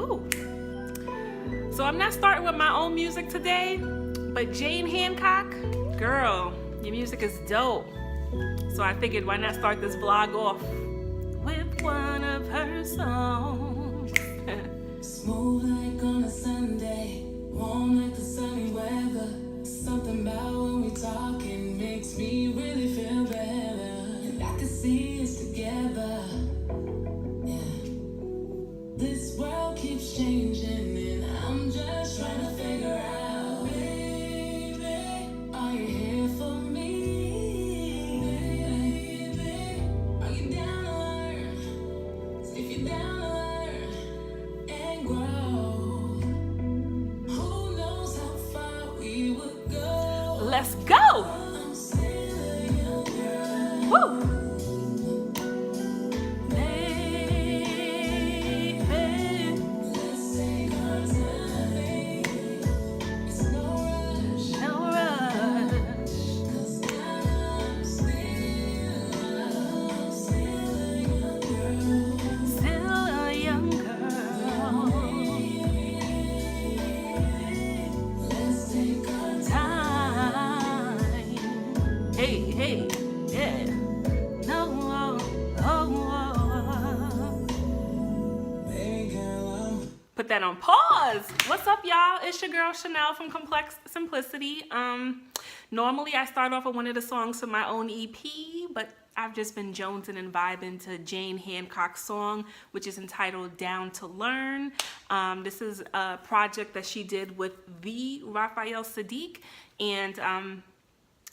Woo. So I'm not starting with my own music today, but Jane Hancock, girl, your music is dope. So I figured, why not start this vlog off with one of her songs. Smooth like on a Sunday, warm like the sunny weather. Something about when we talking makes me really feel better. And I can see us together. Yeah. This world keeps changing and I'm just trying to figure out, baby, are you here for me? Baby, are you down to learn? If you're down to learn and grow, who knows how far we would go? Let's go! I'm still a young girl. Woo! Let's take our time. It's no rush, No rush. 'cause I'm still a young girl. Still a young girl. Let's take our Time. Hey, hey, yeah. No, baby girl, Put that on pause. What's up, y'all? It's your girl Chanel from Complex Simplicity. Normally I start off with one of the songs from my own EP, but I've just been jonesing and vibing to Jane Hancock's song, which is entitled Down to Learn. This is a project that she did with the Raphael Sadiq, and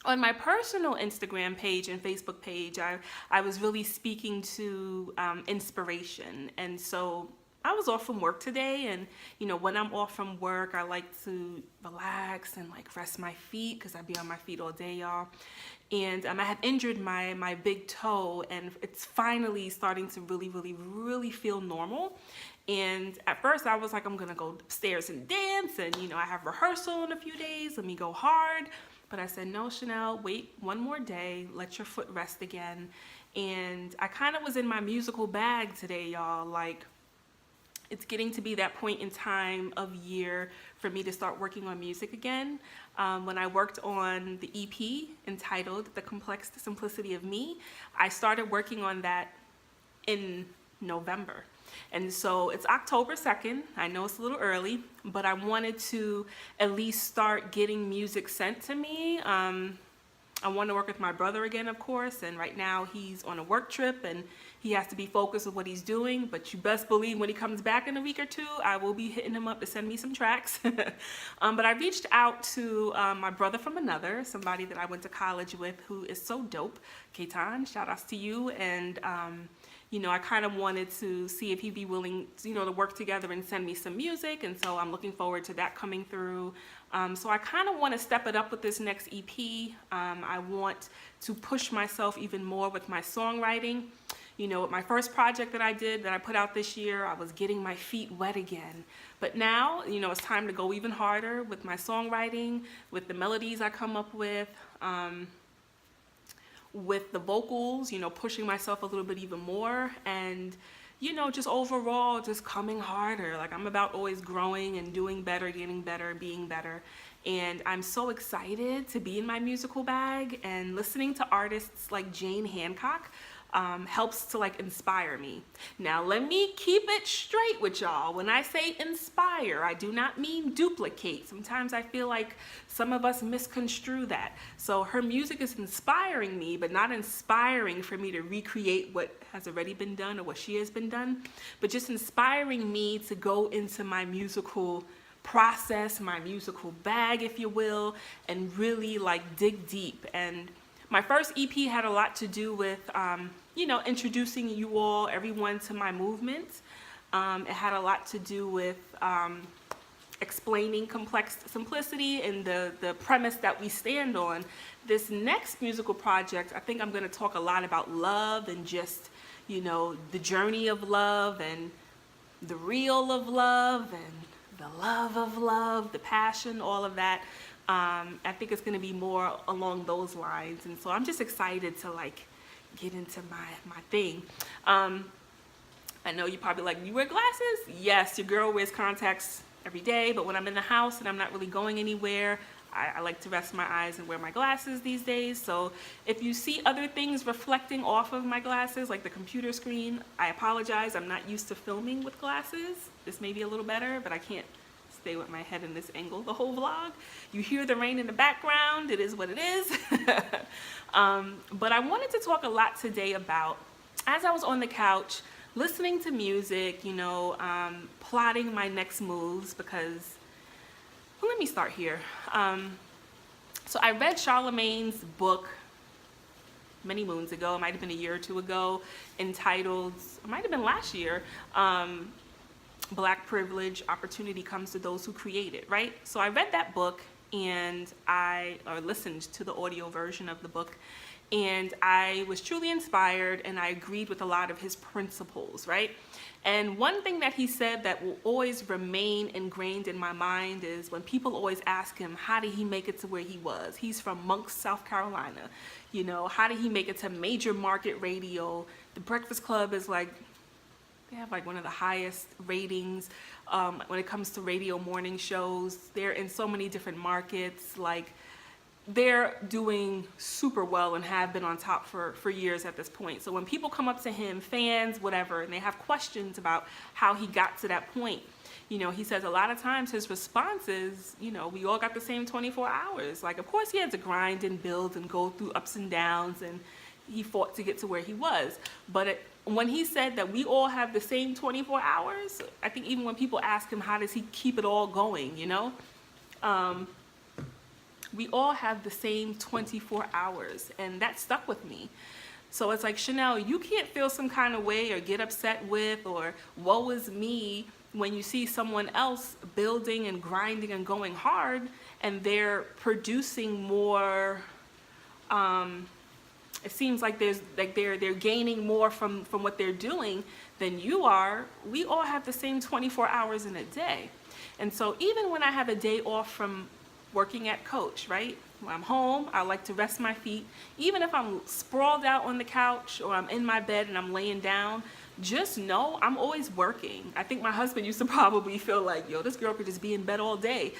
on my personal Instagram page and Facebook page, I was really speaking to inspiration. And so I was off from work today, and when I'm off from work, I like to relax and like rest my feet, because I be on my feet all day, y'all. And I had injured my big toe, and it's finally starting to really feel normal. And at first I was like, I'm gonna go upstairs and dance, and I have rehearsal in a few days, let me go hard. But I said, no, Chanel, wait one more day, let your foot rest again. And I kind of was in my musical bag today, y'all. Like, it's getting to be that point in time of year for me to start working on music again. When I worked on the EP entitled The Complex Simplicity of Me, I started working on that in November. And so it's October 2nd. I know it's a little early, but I wanted to at least start getting music sent to me. I want to work with my brother again, of course, and right now he's on a work trip and he has to be focused with what he's doing, but you best believe when he comes back in a week or two, I will be hitting him up to send me some tracks. But I reached out to my brother from another, somebody that I went to college with who is so dope, Ketan, shout outs to you, and I kind of wanted to see if he'd be willing, to work together and send me some music, and so I'm looking forward to that coming through. So I kind of want to step it up with this next EP. I want to push myself even more with my songwriting. With my first project that I did, that I put out this year, I was getting my feet wet again. But now, it's time to go even harder with my songwriting, with the melodies I come up with the vocals, pushing myself a little bit even more, and just overall just coming harder. Like, I'm about always growing and doing better, getting better, being better. And I'm so excited to be in my musical bag, and listening to artists like Jane Hancock helps to like inspire me. Now, let me keep it straight with y'all. When I say inspire, I do not mean duplicate. Sometimes I feel like some of us misconstrue that. So her music is inspiring me, but not inspiring for me to recreate what has already been done or what she has been done, but just inspiring me to go into my musical process, my musical bag, if you will, and really like dig deep. And my first EP had a lot to do with, introducing you all, everyone, to my movement. It had a lot to do with explaining complex simplicity and the premise that we stand on. This next musical project, I think I'm going to talk a lot about love and just, the journey of love and the real of love and the love of love, the passion, all of that. I think it's going to be more along those lines, and so I'm just excited to like get into my thing. I know you probably like, you wear glasses? Yes, your girl wears contacts every day, but when I'm in the house and I'm not really going anywhere, I like to rest my eyes and wear my glasses these days. So if you see other things reflecting off of my glasses, like the computer screen, I apologize. I'm not used to filming with glasses. This may be a little better, but I can't stay with my head in this angle the whole vlog. You hear the rain in the background. It is what it is. But I wanted to talk a lot today about, as I was on the couch, listening to music, you know, plotting my next moves, because, well, let me start here. So I read Charlemagne's book many moons ago. It might have been a year or two ago, entitled, it might have been last year, Black Privilege, Opportunity Comes to Those Who Create It, right? So I read that book, and or listened to the audio version of the book, and I was truly inspired, and I agreed with a lot of his principles, right? And one thing that he said that will always remain ingrained in my mind is when people always ask him, how did he make it to where he was? He's from Monk, South Carolina. You know, how did he make it to major market radio? The Breakfast Club is like, they have like one of the highest ratings when it comes to radio morning shows. They're in so many different markets. Like, they're doing super well and have been on top for years at this point. So when people come up to him, fans, whatever, and they have questions about how he got to that point, you know, he says a lot of times his response is, you know, we all got the same 24 hours. Like, of course he had to grind and build and go through ups and downs, and he fought to get to where he was. But when he said that we all have the same 24 hours, I think even when people ask him, how does he keep it all going, you know? We all have the same 24 hours, and that stuck with me. So it's like, Chanel, you can't feel some kind of way or get upset with, or woe is me, when you see someone else building and grinding and going hard, and they're producing more. It seems like they're gaining more from what they're doing than you are. We all have the same 24 hours in a day. And so even when I have a day off from working at Coach, right? When I'm home, I like to rest my feet. Even if I'm sprawled out on the couch or I'm in my bed and I'm laying down, just know I'm always working. I think my husband used to probably feel like, yo, this girl could just be in bed all day.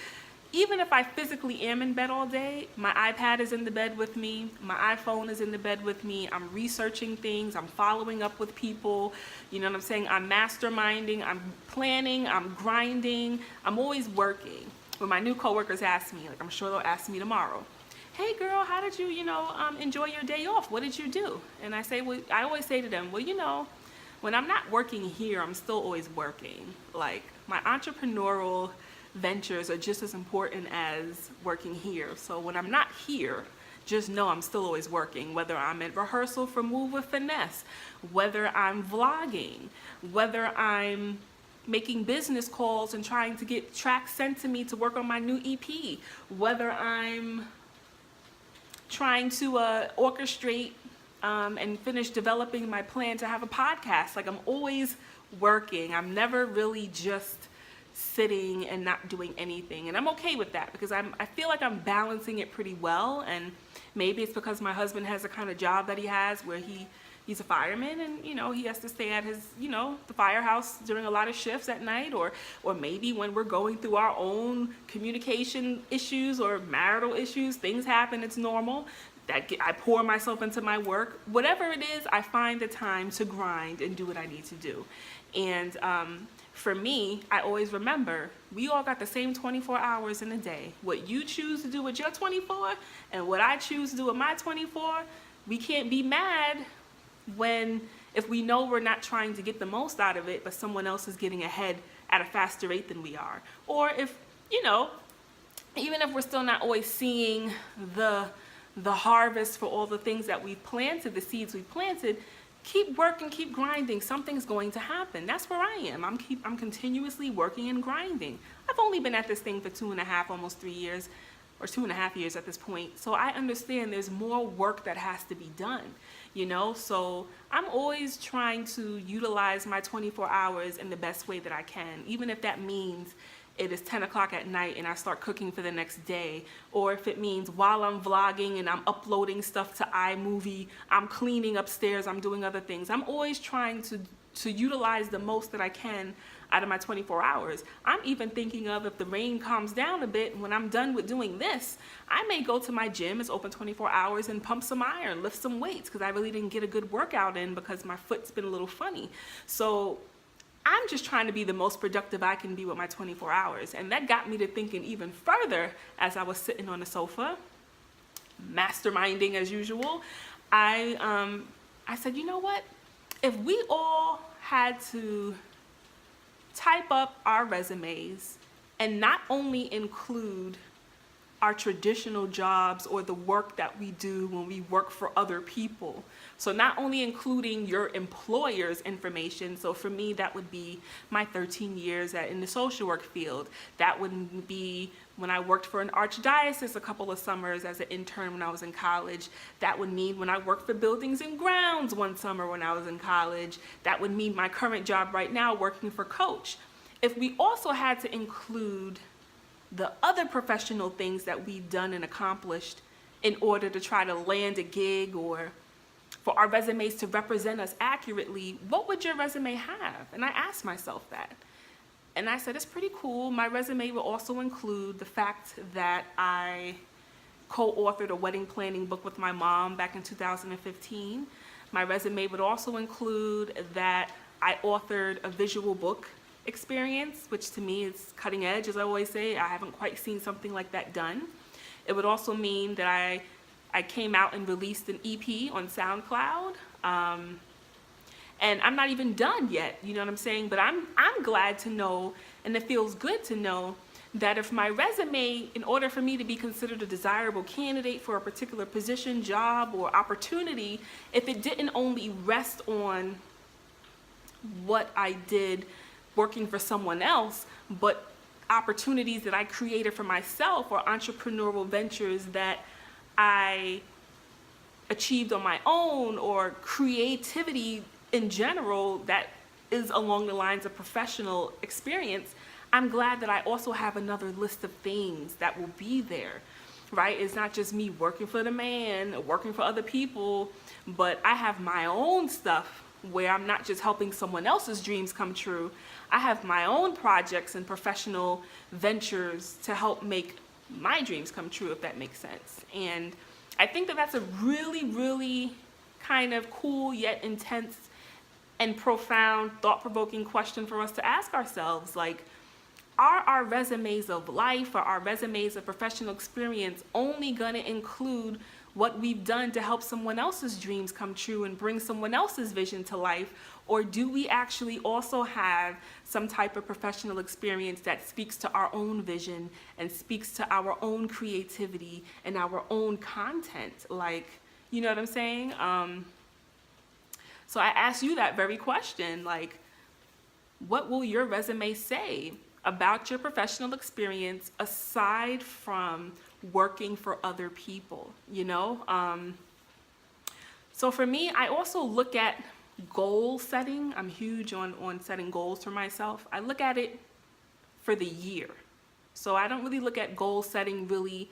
Even if I physically am in bed all day, my iPad is in the bed with me, my iPhone is in the bed with me, I'm researching things, I'm following up with people, you know what I'm saying? I'm masterminding, I'm planning, I'm grinding, I'm always working. When my new coworkers ask me, like I'm sure they'll ask me tomorrow, hey girl, how did you, enjoy your day off? What did you do? And I say, well, I always say to them, well, when I'm not working here, I'm still always working. Like, my entrepreneurial ventures are just as important as working here. So when I'm not here, just know I'm still always working, whether I'm at rehearsal for Move with Finesse, whether I'm vlogging, whether I'm making business calls and trying to get tracks sent to me to work on my new EP, whether I'm trying to orchestrate and finish developing my plan to have a podcast. Like, I'm always working. I'm never really just sitting and not doing anything. And I'm okay with that, because I feel like I'm balancing it pretty well. And maybe it's because my husband has the kind of job that he has where he's a fireman, and he has to stay at his the firehouse during a lot of shifts at night, or maybe when we're going through our own communication issues or marital issues, things happen, it's normal. I pour myself into my work. Whatever it is, I find the time to grind and do what I need to do. And for me, I always remember, we all got the same 24 hours in a day. What you choose to do with your 24 and what I choose to do with my 24, we can't be mad if we know we're not trying to get the most out of it, but someone else is getting ahead at a faster rate than we are. Or if, even if we're still not always seeing the harvest for all the things that we've planted, the seeds we've planted, keep working, keep grinding. Something's going to happen. That's where I am. I'm continuously working and grinding. I've only been at this thing for 2.5, almost 3 years, or 2.5 years at this point. So I understand there's more work that has to be done, So I'm always trying to utilize my 24 hours in the best way that I can, even if that means it is 10 o'clock at night and I start cooking for the next day, or if it means while I'm vlogging and I'm uploading stuff to iMovie, I'm cleaning upstairs, I'm doing other things. I'm always trying to utilize the most that I can out of my 24 hours. I'm even thinking of, if the rain calms down a bit, when I'm done with doing this, I may go to my gym, it's open 24 hours, and pump some iron, lift some weights, because I really didn't get a good workout in because my foot's been a little funny. So I'm just trying to be the most productive I can be with my 24 hours. And that got me to thinking even further as I was sitting on the sofa, masterminding as usual. I said, you know what? If we all had to type up our resumes and not only include our traditional jobs or the work that we do when we work for other people. So not only including your employer's information, so for me that would be my 13 years in the social work field. That would be when I worked for an archdiocese a couple of summers as an intern when I was in college. That would mean when I worked for Buildings and Grounds one summer when I was in college. That would mean my current job right now working for Coach. If we also had to include the other professional things that we've done and accomplished in order to try to land a gig or for our resumes to represent us accurately, what would your resume have? And I asked myself that. And I said, it's pretty cool. My resume will also include the fact that I co-authored a wedding planning book with my mom back in 2015. My resume would also include that I authored a visual book experience, which to me is cutting edge, as I always say. I haven't quite seen something like that done. It would also mean that I came out and released an EP on SoundCloud. And I'm not even done yet, you know what I'm saying? But I'm glad to know, and it feels good to know, that if my resume, in order for me to be considered a desirable candidate for a particular position, job, or opportunity, if it didn't only rest on what I did working for someone else, but opportunities that I created for myself or entrepreneurial ventures that I achieved on my own, or creativity in general that is along the lines of professional experience, I'm glad that I also have another list of things that will be there, right? It's not just me working for the man, working for other people, but I have my own stuff where I'm not just helping someone else's dreams come true. I have my own projects and professional ventures to help make my dreams come true, if that makes sense. And I think that that's a really, really kind of cool yet intense and profound, thought-provoking question for us to ask ourselves. Like, are our resumes of life or our resumes of professional experience only gonna include what we've done to help someone else's dreams come true and bring someone else's vision to life? Or do we actually also have some type of professional experience that speaks to our own vision and speaks to our own creativity and our own content? Like, you know what I'm saying? So I ask you that very question, like, what will your resume say about your professional experience aside from working for other people, you know? So for me, I also look at goal setting. I'm huge on setting goals for myself. I look at it for the year. So I don't really look at goal setting really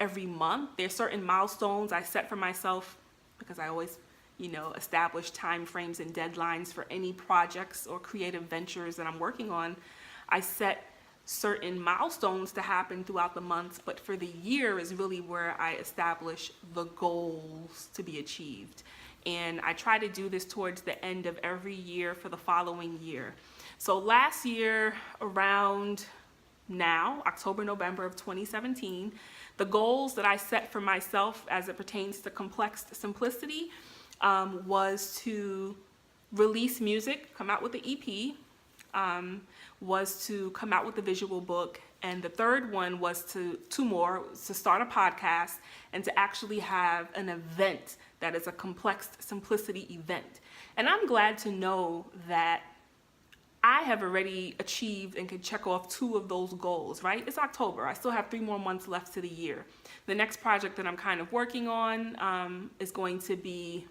every month. There's certain milestones I set for myself because I always, you know, establish time frames and deadlines for any projects or creative ventures that I'm working on. I set certain milestones to happen throughout the months, but for the year is really where I establish the goals to be achieved. And I try to do this towards the end of every year for the following year. So last year, around now, October, November of 2017, the goals that I set for myself as it pertains to Complex Simplicity was to release music, come out with the EP, was to come out with the visual book, and the third one was to start a podcast and to actually have an event that is a Complex Simplicity event. And I'm glad to know that I have already achieved and can check off 2 of those goals, right? It's October. I still have 3 more months left to the year. The next project that I'm kind of working on is going to be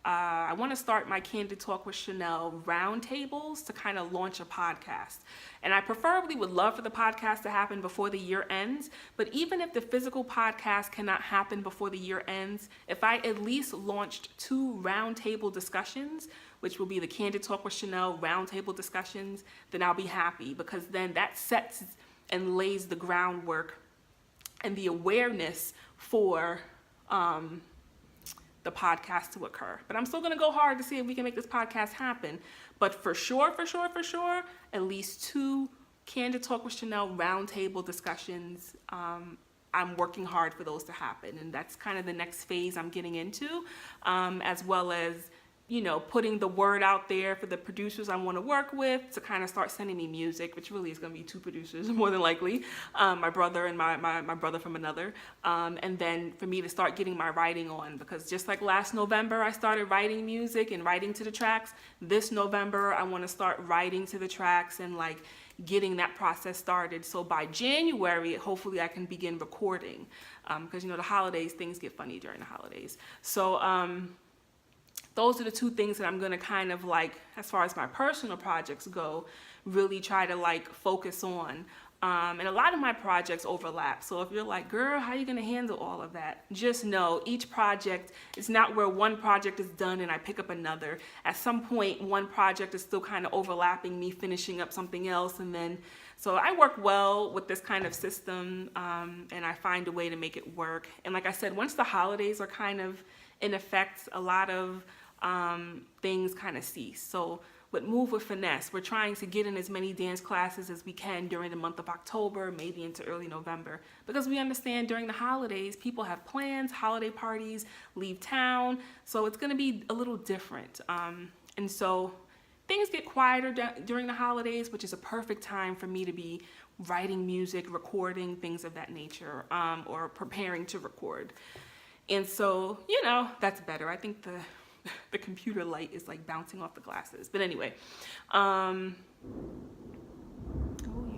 I want to start my Candid Talk with Chanel roundtables to kind of launch a podcast. And I preferably would love for the podcast to happen before the year ends. But even if the physical podcast cannot happen before the year ends, if I at least launched 2 roundtable discussions which will be the Candid Talk with Chanel roundtable discussions, then I'll be happy, because then that sets and lays the groundwork and the awareness for the podcast to occur. But I'm still going to go hard to see if we can make this podcast happen. But for sure, at least 2 Candid Talk with Chanel roundtable discussions. I'm working hard for those to happen, and that's kind of the next phase I'm getting into, as well as, you know, putting the word out there for the producers I want to work with to kind of start sending me music, which really is going to be 2 producers more than likely, my brother and my brother from another, and then for me to start getting my writing on, because just like last November I started writing music and writing to the tracks, this November I want to start writing to the tracks and like getting that process started. So by January, hopefully I can begin recording, because you know the holidays, things get funny during the holidays. So those are the 2 things that I'm gonna kind of like, as far as my personal projects go, really try to like focus on. And a lot of my projects overlap. So if you're like, girl, how are you gonna handle all of that? Just know each project is not where one project is done and I pick up another. At some point, one project is still kind of overlapping me finishing up something else. And then, so I work well with this kind of system, and I find a way to make it work. And like I said, once the holidays are kind of in effect, a lot of things kind of cease. So with Move with Finesse, we're trying to get in as many dance classes as we can during the month of October, maybe into early November, because we understand during the holidays, people have plans, holiday parties, leave town, so it's going to be a little different. And so things get quieter during the holidays, which is a perfect time for me to be writing music, recording, things of that nature, or preparing to record. And so, you know, that's better. I think the computer light is like bouncing off the glasses. But anyway, oh, you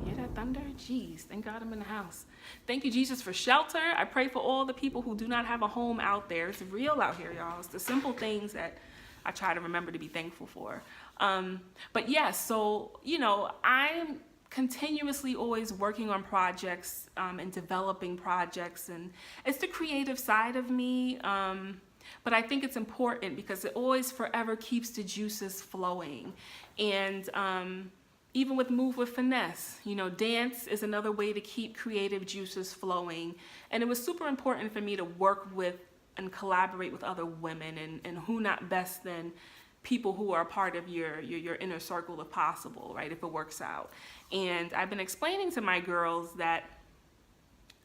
hear that thunder? Jeez, thank God I'm in the house. Thank you, Jesus, for shelter. I pray for all the people who do not have a home out there. It's real out here, y'all. It's the simple things that I try to remember to be thankful for. But yeah, so, you know, I'm continuously always working on projects and developing projects, and it's the creative side of me. But I think it's important because it always forever keeps the juices flowing. And even with Move with Finesse, you know, dance is another way to keep creative juices flowing. And it was super important for me to work with and collaborate with other women, and who not best than people who are a part of your inner circle if possible, right, if it works out. And I've been explaining to my girls that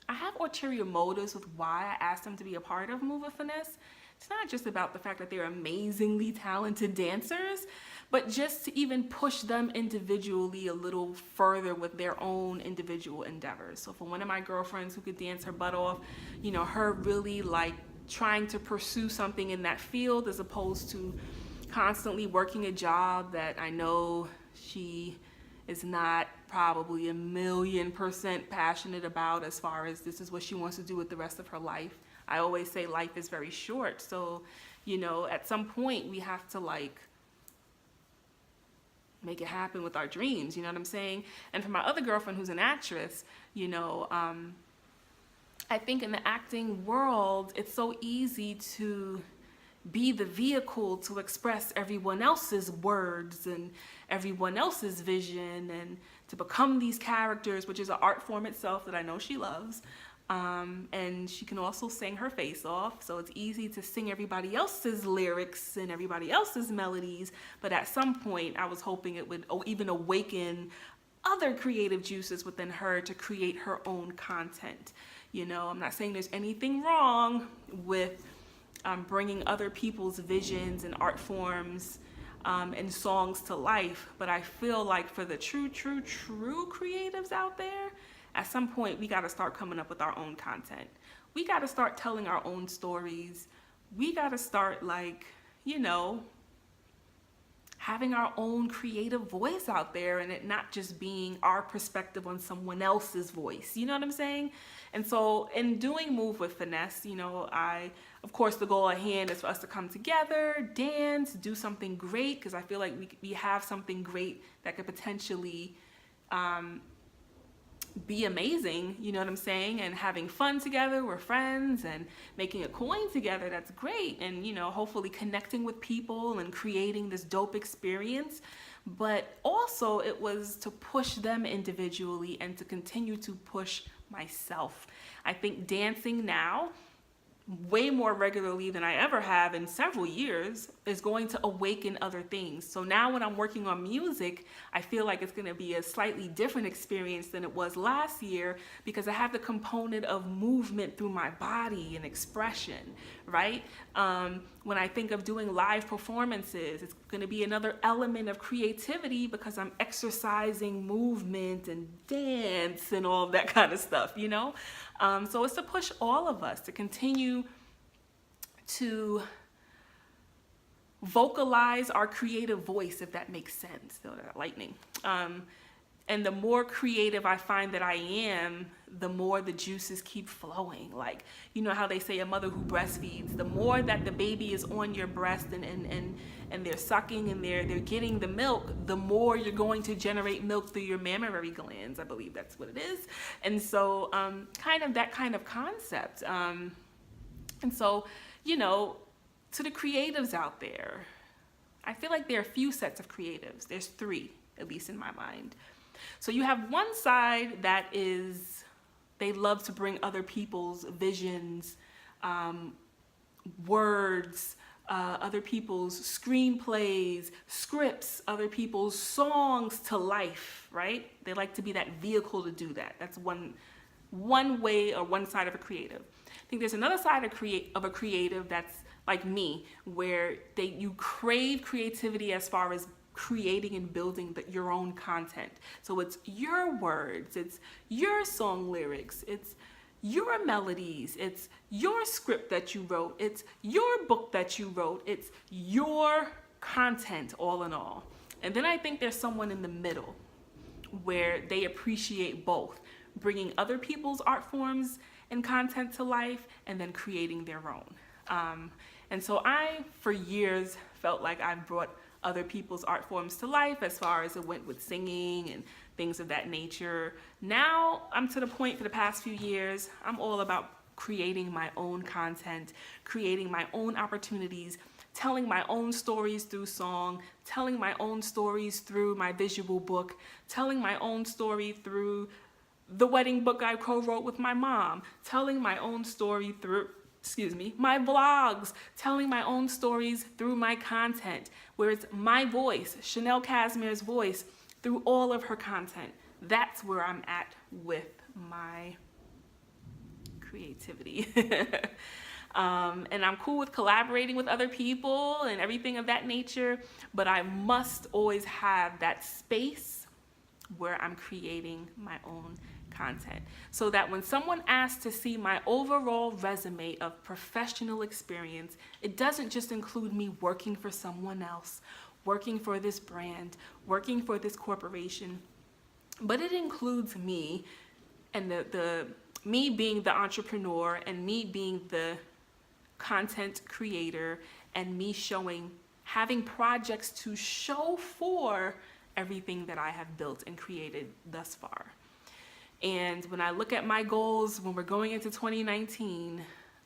I have ulterior motives with why I asked them to be a part of Move with Finesse. It's not just about the fact that they're amazingly talented dancers, but just to even push them individually a little further with their own individual endeavors. So for one of my girlfriends who could dance her butt off, you know, her really like trying to pursue something in that field as opposed to constantly working a job that I know she is not probably 1,000,000% passionate about, as far as this is what she wants to do with the rest of her life. I always say life is very short. So, you know, at some point we have to like make it happen with our dreams, you know what I'm saying? And for my other girlfriend who's an actress, you know, I think in the acting world, it's so easy to be the vehicle to express everyone else's words and everyone else's vision, and to become these characters, which is an art form itself that I know she loves. And she can also sing her face off, so it's easy to sing everybody else's lyrics and everybody else's melodies. But at some point, I was hoping it would even awaken other creative juices within her to create her own content. You know, I'm not saying there's anything wrong with bringing other people's visions and art forms and songs to life, but I feel like for the true creatives out there, at some point we got to start coming up with our own content. We got to start telling our own stories. We got to start, like, you know, having our own creative voice out there, and it not just being our perspective on someone else's voice. You know what I'm saying? And so in doing Move with Finesse, you know, of course, the goal at hand is for us to come together, dance, do something great, because I feel like we have something great that could potentially be amazing, you know what I'm saying? And having fun together, we're friends, and making a coin together, that's great. And, hopefully connecting with people and creating this dope experience. But also it was to push them individually and to continue to push myself. I think dancing now, way more regularly than I ever have in several years, is going to awaken other things. So now when I'm working on music, I feel like it's going to be a slightly different experience than it was last year, because I have the component of movement through my body and expression, right? When I think of doing live performances, it's going to be another element of creativity because I'm exercising movement and dance and all of that kind of stuff, So it's to push all of us to continue to vocalize our creative voice, if that makes sense. So lightning. And the more creative I find that I am, the more the juices keep flowing. Like, you know how they say a mother who breastfeeds, the more that the baby is on your breast and they're sucking and they're getting the milk, the more you're going to generate milk through your mammary glands. I believe that's what it is. And so kind of that kind of concept. And so, to the creatives out there, I feel like there are a few sets of creatives. There's three, at least in my mind. So you have one side that is, they love to bring other people's visions, words, other people's screenplays, scripts, other people's songs to life, right? They like to be that vehicle to do that. That's one way or one side of a creative. I think there's another side of a creative that's like me, where you crave creativity as far as creating and building your own content. So it's your words, it's your song lyrics, it's your melodies, it's your script that you wrote, it's your book that you wrote, it's your content all in all. And then I think there's someone in the middle where they appreciate both, bringing other people's art forms and content to life and then creating their own. And so I, for years, felt like I've brought other people's art forms to life as far as it went with singing and things of that nature. Now I'm to the point for the past few years, I'm all about creating my own content, creating my own opportunities, telling my own stories through song, telling my own stories through my visual book, telling my own story through the wedding book I co-wrote with my mom, telling my own story through my vlogs, telling my own stories through my content, where it's my voice, Chanel Casimir's voice, through all of her content. That's where I'm at with my creativity. And I'm cool with collaborating with other people and everything of that nature, but I must always have that space where I'm creating my own content, so that when someone asks to see my overall resume of professional experience, it doesn't just include me working for someone else, working for this brand, working for this corporation, but it includes me and the me being the entrepreneur and me being the content creator and me having projects to show for everything that I have built and created thus far. And when I look at my goals, when we're going into 2019,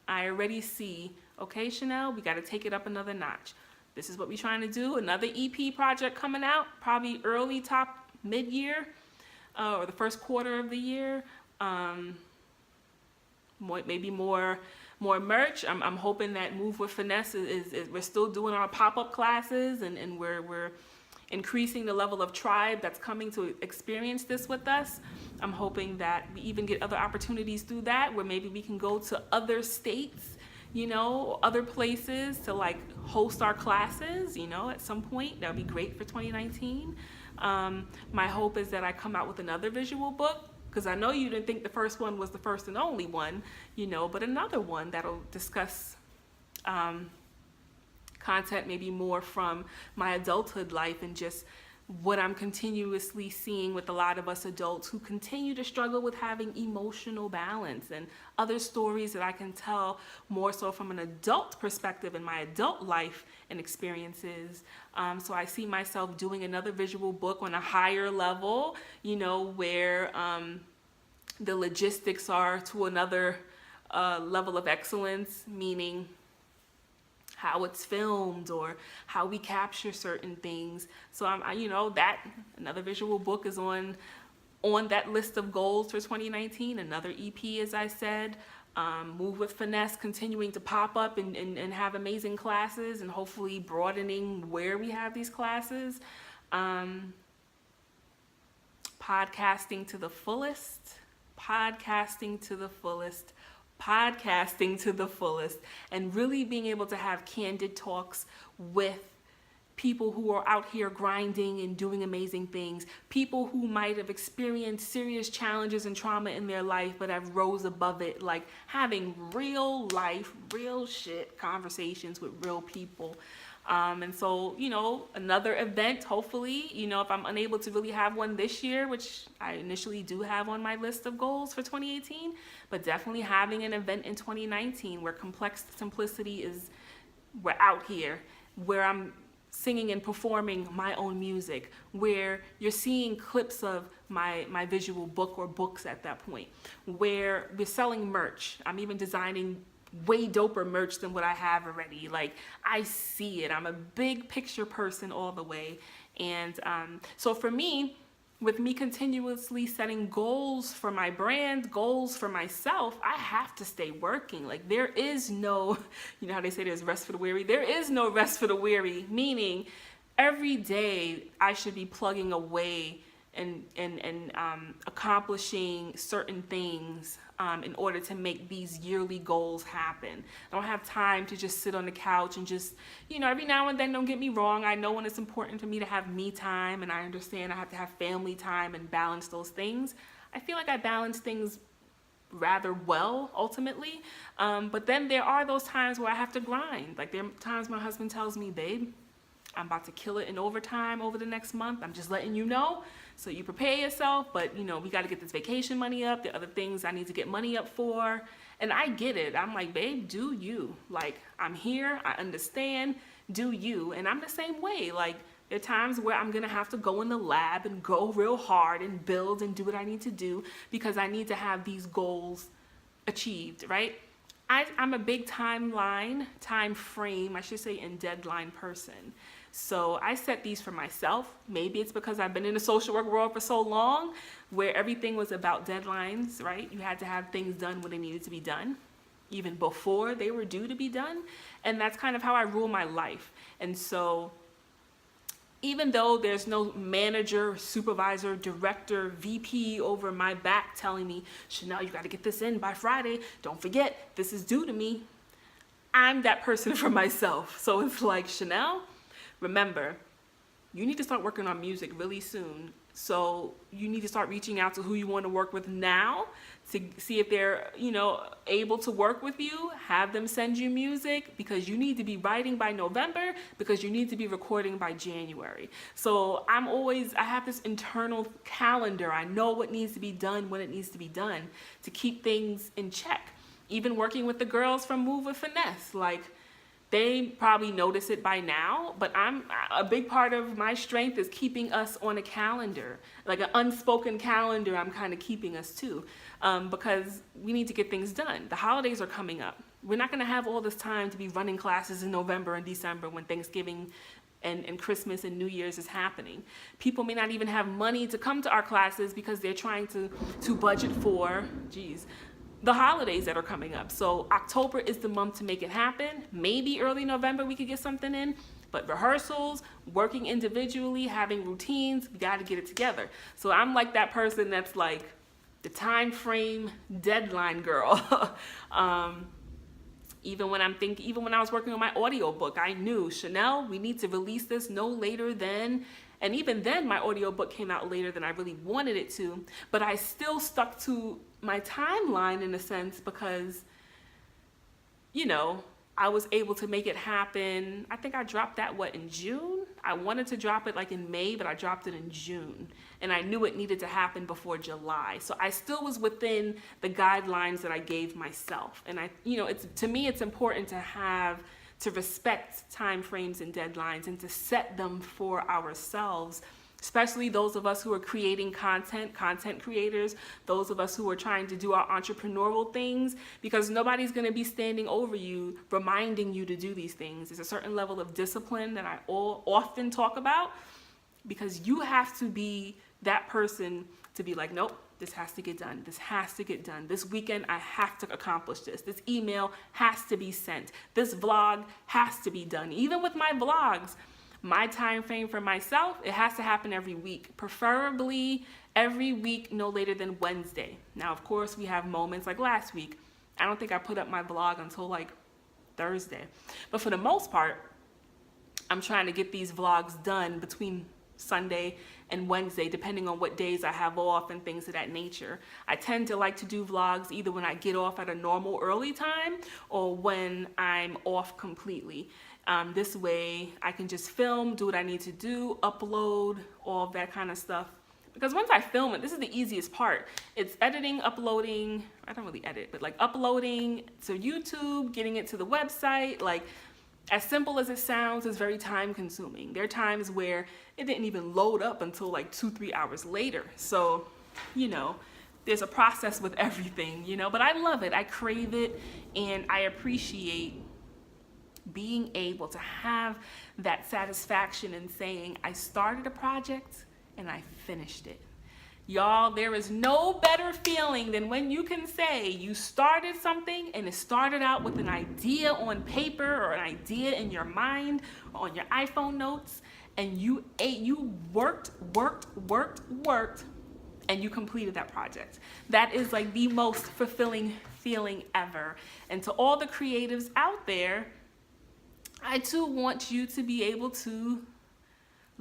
I already see, okay, Chanel, we got to take it up another notch. This is what we're trying to do. Another EP project coming out, probably mid-year, or the first quarter of the year. Maybe more merch. I'm hoping that Move with Finesse is we're still doing our pop-up classes and we're increasing the level of tribe that's coming to experience this with us. I'm hoping that we even get other opportunities through that, where maybe we can go to other states, other places to like host our classes, at some point. That would be great for 2019. My hope is that I come out with another visual book, because I know you didn't think the first one was the first and only one, but another one that'll discuss content maybe more from my adulthood life and just what I'm continuously seeing with a lot of us adults who continue to struggle with having emotional balance, and other stories that I can tell more so from an adult perspective in my adult life and experiences. So I see myself doing another visual book on a higher level, where the logistics are to another level of excellence, meaning how it's filmed or how we capture certain things. So that another visual book is on that list of goals for 2019. Another EP, as I said. Move with Finesse, continuing to pop up and have amazing classes, and hopefully broadening where we have these classes. Podcasting to the fullest, and really being able to have candid talks with people who are out here grinding and doing amazing things, people who might have experienced serious challenges and trauma in their life but have rose above it, like having real life, real shit conversations with real people. And so, another event, hopefully, if I'm unable to really have one this year, which I initially do have on my list of goals for 2018, but definitely having an event in 2019 where Complex Simplicity we're out here, where I'm singing and performing my own music, where you're seeing clips of my visual book or books at that point, where we're selling merch. I'm even designing way doper merch than what I have already. Like, I see it. I'm a big picture person all the way. And so for me, with me continuously setting goals for my brand, goals for myself, I have to stay working. Like, there is no, how they say there's rest for the weary? There is no rest for the weary, meaning every day I should be plugging away and accomplishing certain things in order to make these yearly goals happen. I don't have time to just sit on the couch and just, every now and then, don't get me wrong, I know when it's important for me to have me time, and I understand I have to have family time and balance those things. I feel like I balance things rather well, ultimately. But then there are those times where I have to grind. Like, there are times my husband tells me, babe, I'm about to kill it in overtime over the next month. I'm just letting you know, so you prepare yourself. But, we got to get this vacation money up. There are other things I need to get money up for. And I get it. I'm like, babe, do you. Like, I'm here. I understand. Do you. And I'm the same way. Like, there are times where I'm going to have to go in the lab and go real hard and build and do what I need to do because I need to have these goals achieved, right? I'm a big time frame, I should say, and deadline person. So I set these for myself. Maybe it's because I've been in the social work world for so long where everything was about deadlines, right? You had to have things done when they needed to be done, even before they were due to be done. And that's kind of how I rule my life. And so even though there's no manager, supervisor, director, VP over my back telling me, Chanel, you got to get this in by Friday. Don't forget, this is due to me. I'm that person for myself. So it's like, Chanel, remember, you need to start working on music really soon. So you need to start reaching out to who you want to work with now to see if they're, able to work with you. Have them send you music because you need to be writing by November because you need to be recording by January. So I have this internal calendar. I know what needs to be done when it needs to be done to keep things in check. Even working with the girls from Move with Finesse, like, they probably notice it by now, but a big part of my strength is keeping us on a calendar, like an unspoken calendar. I'm kind of keeping us to, because we need to get things done. The holidays are coming up. We're not going to have all this time to be running classes in November and December when Thanksgiving and Christmas and New Year's is happening. People may not even have money to come to our classes because they're trying to budget for, the holidays that are coming up. So October is the month to make it happen. Maybe early November we could get something in, but rehearsals, working individually, having routines, we got to get it together. So I'm like that person that's like the time frame deadline girl. Even when I was working on my audiobook, I knew, Chanel, we need to release this no later than, and even then my audiobook came out later than I really wanted it to, but I still stuck to my timeline in a sense because, I was able to make it happen. I think I dropped that, in June? I wanted to drop it like in May, but I dropped it in June. And I knew it needed to happen before July. So I still was within the guidelines that I gave myself. And to me, it's important to respect time frames and deadlines and to set them for ourselves especially those of us who are creating content creators, those of us who are trying to do our entrepreneurial things, because nobody's going to be standing over you reminding you to do these things. There's a certain level of discipline that I often talk about, because you have to be that person to be like, nope, this has to get done. This has to get done. This weekend, I have to accomplish this. This email has to be sent. This vlog has to be done. Even with my vlogs, my time frame for myself, it has to happen every week, preferably every week, no later than Wednesday. Now, of course, we have moments like last week. I don't think I put up my vlog until like Thursday. But for the most part, I'm trying to get these vlogs done between Sunday and Wednesday, depending on what days I have off and things of that nature. I tend to like to do vlogs either when I get off at a normal early time or when I'm off completely. This way I can just film, do what I need to do, upload, all of that kind of stuff. Because once I film it, this is the easiest part. It's editing, uploading. I don't really edit, but like uploading to YouTube, getting it to the website. Like, as simple as it sounds, it's very time consuming. There are times where it didn't even load up until like 2-3 hours later. So, you know, there's a process with everything, you know, but I love it. I crave it, and I appreciate being able to have that satisfaction in saying I started a project and I finished it. Y'all, there is no better feeling than when you can say you started something and it started out with an idea on paper or an idea in your mind or on your iPhone notes, and you worked, and you completed that project. That is like the most fulfilling feeling ever. And to all the creatives out there, I too want you to be able to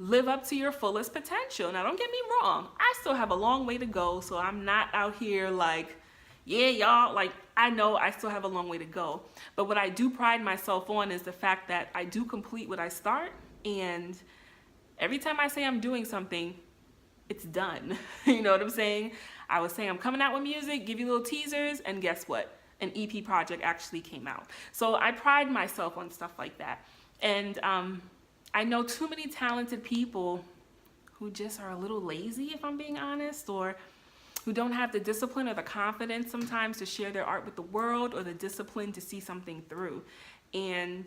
live up to your fullest potential. Now, don't get me wrong, I still have a long way to go, so I'm not out here like, yeah, y'all, like, I know I still have a long way to go. But what I do pride myself on is the fact that I do complete what I start, and every time I say I'm doing something, it's done. You know what I'm saying? I was saying I'm coming out with music, give you little teasers, and guess what? An EP project actually came out. So I pride myself on stuff like that. And I know too many talented people who just are a little lazy, if I'm being honest, or who don't have the discipline or the confidence sometimes to share their art with the world, or the discipline to see something through. And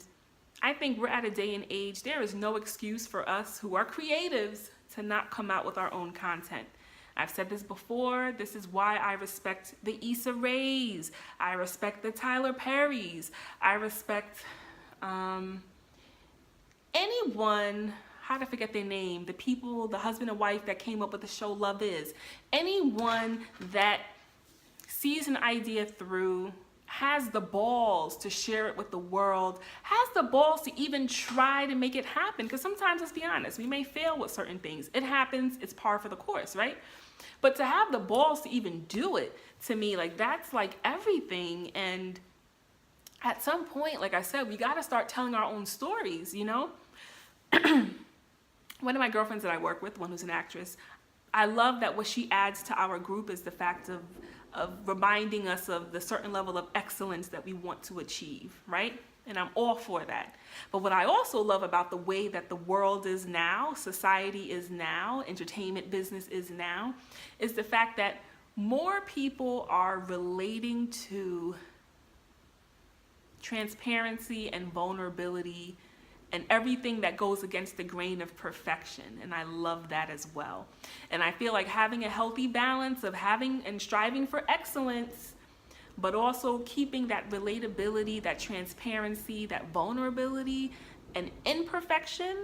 I think we're at a day and age, there is no excuse for us who are creatives to not come out with our own content. I've said this before, this is why I respect the Issa Raes, I respect the Tyler Perrys, I respect anyone, how to forget their name, the people, the husband and wife that came up with the show Love Is. Anyone that sees an idea through, has the balls to share it with the world, has the balls to even try to make it happen. Because sometimes, let's be honest, we may fail with certain things. It happens, it's par for the course, right? But to have the balls to even do it, to me, like, that's like everything. And at some point, like I said, we got to start telling our own stories, you know? One of my girlfriends that I work with, one who's an actress, I love that what she adds to our group is the fact of reminding us of the certain level of excellence that we want to achieve, right? And I'm all for that. But what I also love about the way that the world is now, society is now, entertainment business is now, is the fact that more people are relating to transparency and vulnerability and everything that goes against the grain of perfection. And I love that as well. And I feel like having a healthy balance of having and striving for excellence, but also keeping that relatability, that transparency, that vulnerability, and imperfection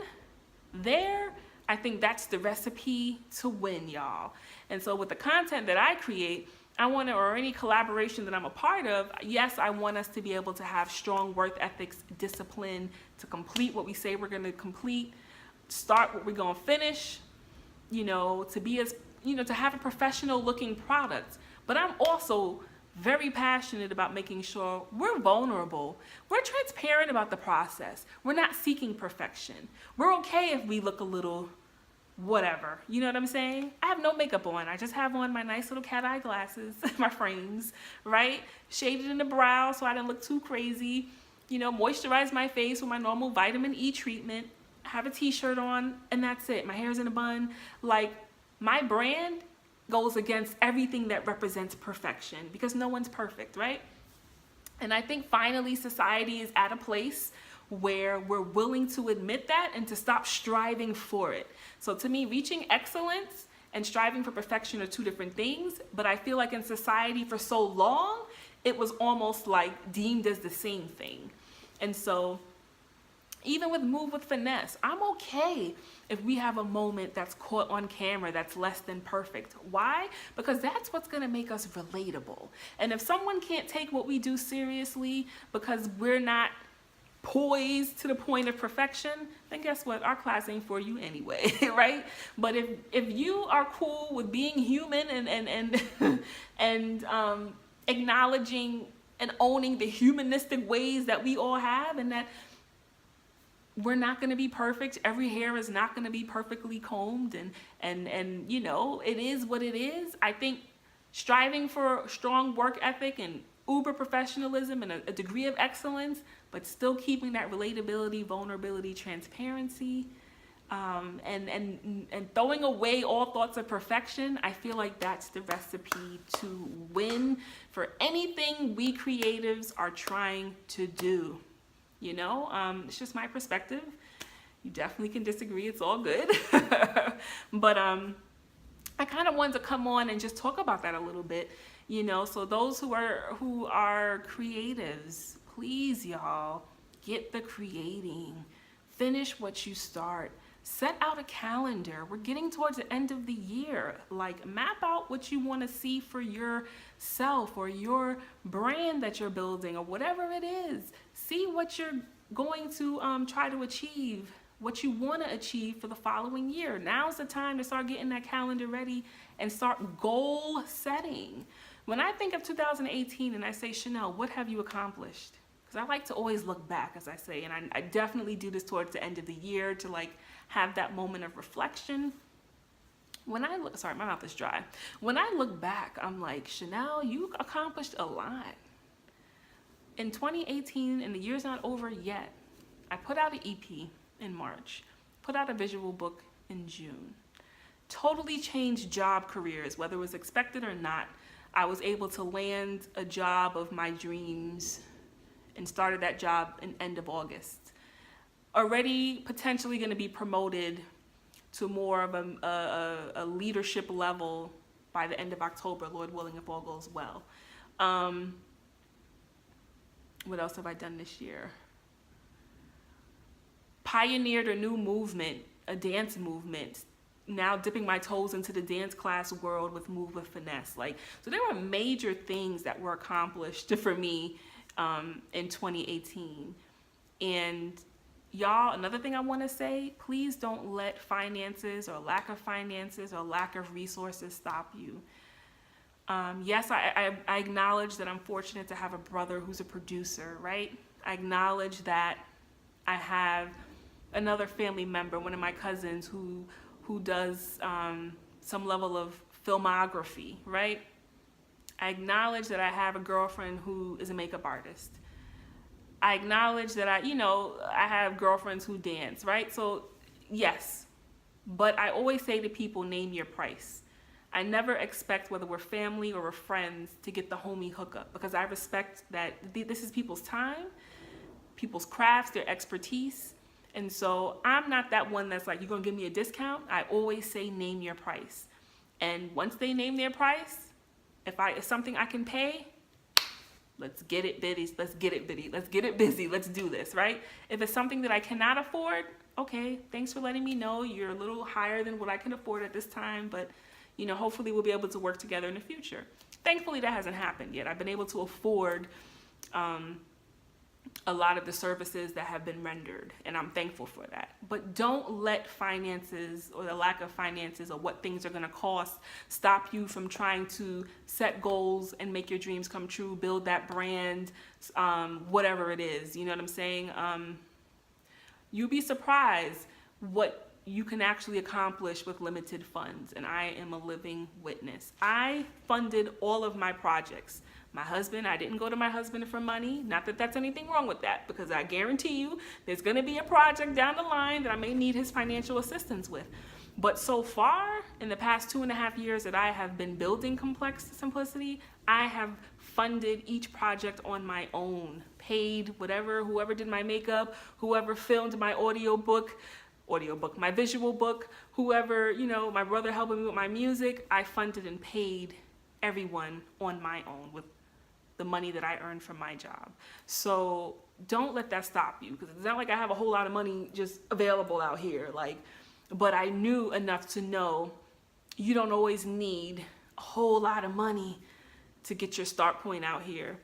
there, I think that's the recipe to win, y'all. And so with the content that I create, I want to, or any collaboration that I'm a part of, yes, I want us to be able to have strong work ethics, discipline, to complete what we say we're going to complete, start what we're going to finish, you know, to be as, you know, to have a professional looking product. But I'm also very passionate about making sure we're vulnerable. We're transparent about the process. We're not seeking perfection. We're okay if we look a little whatever, you know what I'm saying? I have no makeup on. I just have on my nice little cat eye glasses, my frames, right? Shaded in the brow so I didn't look too crazy. You know, moisturize my face with my normal vitamin E treatment. have a t-shirt on, and that's it. My hair's in a bun. Like, my brand goes against everything that represents perfection, because no one's perfect, right? And I think finally society is at a place where we're willing to admit that and to stop striving for it. So to me, reaching excellence and striving for perfection are two different things, but I feel like in society for so long, it was almost like deemed as the same thing. And so even with Move with Finesse, I'm okay if we have a moment that's caught on camera that's less than perfect. Why? Because that's what's gonna make us relatable. And if someone can't take what we do seriously because we're not poised to the point of perfection, then guess what? Our class ain't for you anyway, right? But if you are cool with being human and acknowledging and owning the humanistic ways that we all have, and that we're not going to be perfect. Every hair is not going to be perfectly combed, and you know, it is what it is. I think striving for strong work ethic and uber professionalism and a degree of excellence, but still keeping that relatability, vulnerability, transparency, and throwing away all thoughts of perfection, I feel like that's the recipe to win for anything we creatives are trying to do. You know, it's just my perspective. You definitely can disagree. It's all good. But I kind of wanted to come on and just talk about that a little bit. You know, so those who are creatives, please, y'all, get the creating. Finish what you start. Set out a calendar. We're getting towards the end of the year. Like, map out what you want to see for yourself or your brand that you're building or whatever it is. See what you're going to try to achieve, what you want to achieve for the following year. Now's the time to start getting that calendar ready and start goal setting. When I think of 2018 and I say, Chanel, what have you accomplished? Because I like to always look back, as I say, and I definitely do this towards the end of the year to like have that moment of reflection. When I look, sorry, my mouth is dry. When I look back, I'm like, Chanel, you accomplished a lot. In 2018, and the year's not over yet, I put out an EP in March, put out a visual book in June. Totally changed job careers, whether it was expected or not. I was able to land a job of my dreams and started that job in end of August. Already potentially going to be promoted to more of a leadership level by the end of October, Lord willing, if all goes well. What else have I done this year? Pioneered a new movement, a dance movement. Now dipping my toes into the dance class world with Move with Finesse. Like, so there were major things that were accomplished for me in 2018. And y'all, another thing I want to say, please don't let finances or lack of finances or lack of resources stop you. Yes, I acknowledge that I'm fortunate to have a brother who's a producer, right? I acknowledge that I have another family member, one of my cousins, who does some level of filmography, right? I acknowledge that I have a girlfriend who is a makeup artist. I acknowledge that I have girlfriends who dance, right? So yes, but I always say to people, name your price. I never expect, whether we're family or we're friends, to get the homie hookup, because I respect that this is people's time, people's crafts, their expertise. And so I'm not that one that's like, you're gonna give me a discount. I always say, name your price. And once they name their price, if it's something I can pay, let's get it busy, let's get it busy, let's get it busy, let's do this, right? If it's something that I cannot afford, okay, thanks for letting me know. You're a little higher than what I can afford at this time, but hopefully we'll be able to work together in the future. Thankfully, that hasn't happened yet. I've been able to afford a lot of the services that have been rendered, and I'm thankful for that. But don't let finances or the lack of finances or what things are going to cost stop you from trying to set goals and make your dreams come true, build that brand, whatever it is. You know what I'm saying? You'd be surprised what you can actually accomplish with limited funds, and I am a living witness. I funded all of my projects. My husband, I didn't go to my husband for money. Not that that's anything wrong with that, because I guarantee you there's going to be a project down the line that I may need his financial assistance with. But so far, in the past 2.5 years that I have been building Complex Simplicity, I have funded each project on my own, paid whoever did my makeup, whoever filmed my my visual book, whoever, my brother helping me with my music, I funded and paid everyone on my own with the money that I earned from my job. So don't let that stop you, because it's not like I have a whole lot of money just available out here. But I knew enough to know you don't always need a whole lot of money to get your start point out here.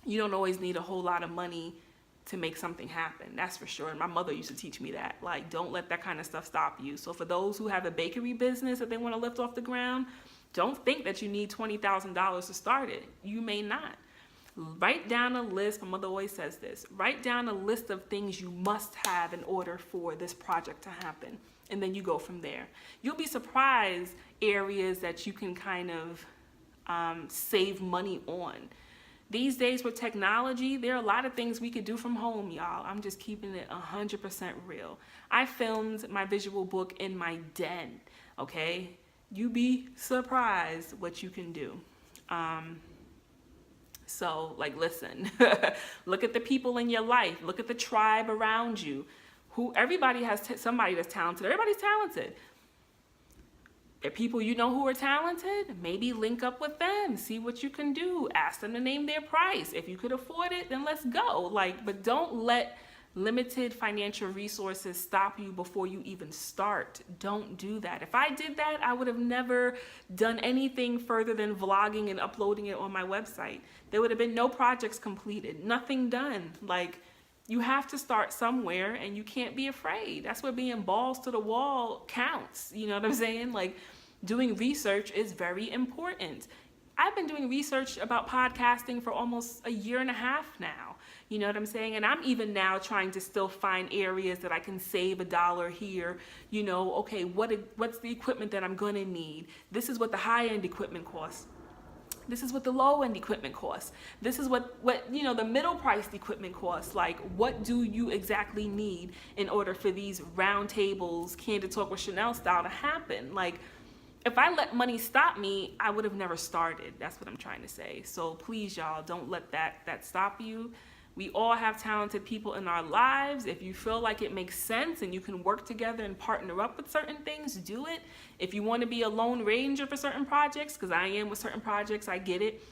You don't always need a whole lot of money to make something happen. That's for sure. And my mother used to teach me that. Don't let that kind of stuff stop you. So for those who have a bakery business that they want to lift off the ground, don't think that you need $20,000 to start it. You may not. Write down a list. My mother always says this. Write down a list of things you must have in order for this project to happen. And then you go from there. You'll be surprised areas that you can kind of save money on. These days with technology, there are a lot of things we could do from home, y'all. I'm just keeping it 100% real. I filmed my visual book in my den, okay? You be surprised what you can do. So listen, look at the people in your life. Look at the tribe around you. Everybody has somebody that's talented. Everybody's talented. There are people you know who are talented. Maybe link up with them. See what you can do. Ask them to name their price. If you could afford it, then let's go. But don't let limited financial resources stop you before you even start. Don't do that. If I did that, I would have never done anything further than vlogging and uploading it on my website. There would have been no projects completed, nothing done. You have to start somewhere, and you can't be afraid. That's where being balls to the wall counts. You know what I'm saying? Doing research is very important. I've been doing research about podcasting for almost 1.5 years now. You know what I'm saying? And I'm even now trying to still find areas that I can save $1 here. Okay, what's the equipment that I'm gonna need? This is what the high-end equipment costs. This is what the low-end equipment costs. This is what the middle-priced equipment costs. What do you exactly need in order for these round tables, Candid Talk with Chanel style to happen? If I let money stop me, I would have never started. That's what I'm trying to say. So please, y'all, don't let that stop you. We all have talented people in our lives. If you feel like it makes sense and you can work together and partner up with certain things, do it. If you want to be a lone ranger for certain projects, because I am with certain projects, I get it,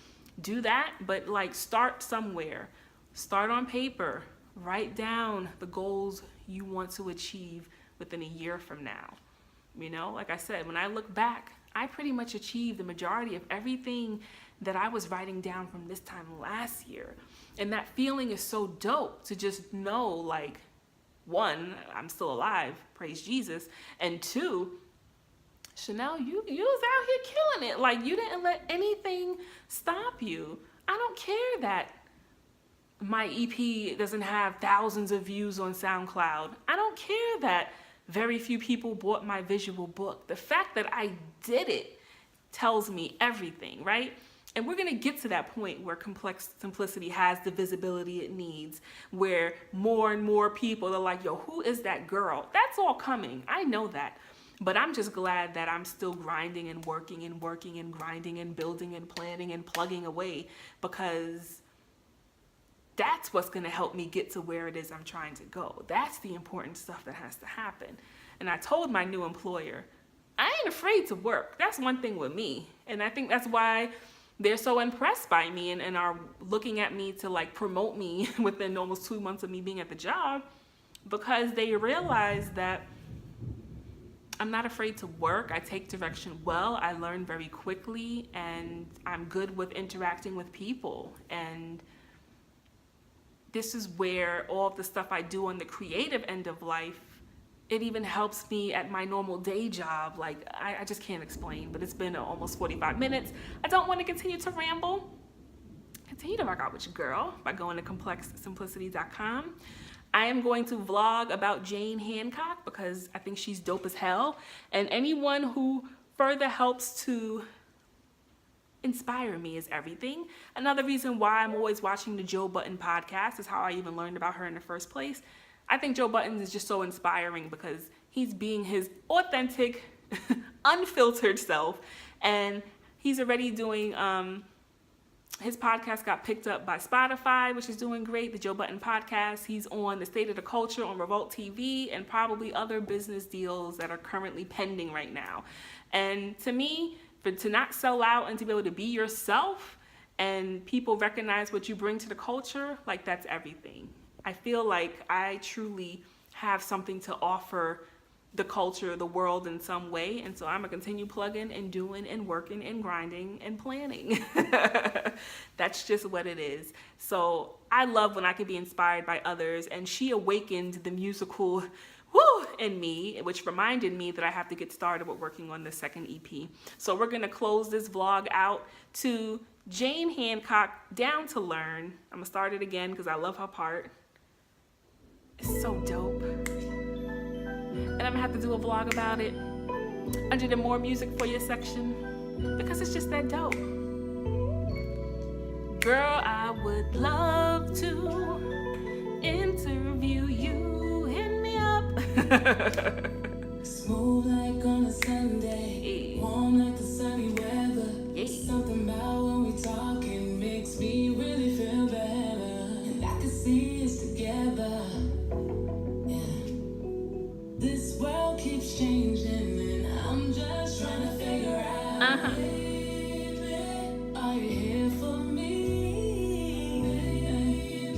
do that. But start somewhere. Start on paper. Write down the goals you want to achieve within 1 year from now. Like I said, when I look back, I pretty much achieved the majority of everything that I was writing down from this time last year. And that feeling is so dope to just know, one, I'm still alive, praise Jesus. And two, Chanel, you was out here killing it. You didn't let anything stop you. I don't care that my EP doesn't have thousands of views on SoundCloud. I don't care that very few people bought my visual book. The fact that I did it tells me everything, right? And we're gonna get to that point where Complex Simplicity has the visibility it needs, where more and more people are like, yo, who is that girl? That's all coming, I know that. But I'm just glad that I'm still grinding and working and working and grinding and building and planning and plugging away, because that's what's gonna help me get to where it is I'm trying to go. That's the important stuff that has to happen. And I told my new employer, I ain't afraid to work. That's one thing with me. And I think that's why they're so impressed by me and are looking at me to promote me within almost 2 months of me being at the job, because they realize that I'm not afraid to work. I take direction well. I learn very quickly, and I'm good with interacting with people. And this is where all of the stuff I do on the creative end of life, it even helps me at my normal day job. I just can't explain, but it's been almost 45 minutes. I don't want to continue to ramble. Continue to rock out with your girl by going to complexsimplicity.com. I am going to vlog about Jane Hancock because I think she's dope as hell. And anyone who further helps to inspire me is everything. Another reason why I'm always watching the Joe Budden podcast is how I even learned about her in the first place. I think Joe Budden is just so inspiring because he's being his authentic, unfiltered self, and he's already doing, his podcast got picked up by Spotify, which is doing great, the Joe Budden podcast. He's on the State of the Culture on Revolt TV and probably other business deals that are currently pending right now. And to me, to not sell out and to be able to be yourself and people recognize what you bring to the culture, like that's everything. I feel like I truly have something to offer the culture, the world in some way. And so I'm gonna continue plugging and doing and working and grinding and planning. That's just what it is. So I love when I can be inspired by others, and she awakened the musical in me, which reminded me that I have to get started with working on the second EP. So we're gonna close this vlog out to Jane Hancock, Down to Learn. I'm gonna start it again because I love her part. It's so dope. And I'm gonna have to do a vlog about it under the More Music for You section because it's just that dope. Girl, I would love to interview you. Hit me up. Smooth like on a Sunday, warm like the sunny weather. Something about when we talking makes me really feel better. And I can see us together. This world keeps changing and I'm just trying to figure out, baby, are you here for me? Baby,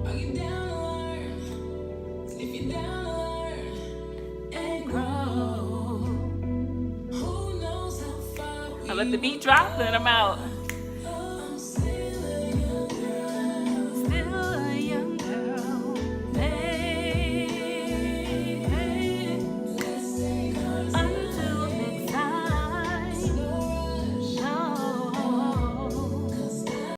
are you down to learn? If you're down to learn and grow, who knows how far we I let the beat drop and I'm out. I'm still your girl. Still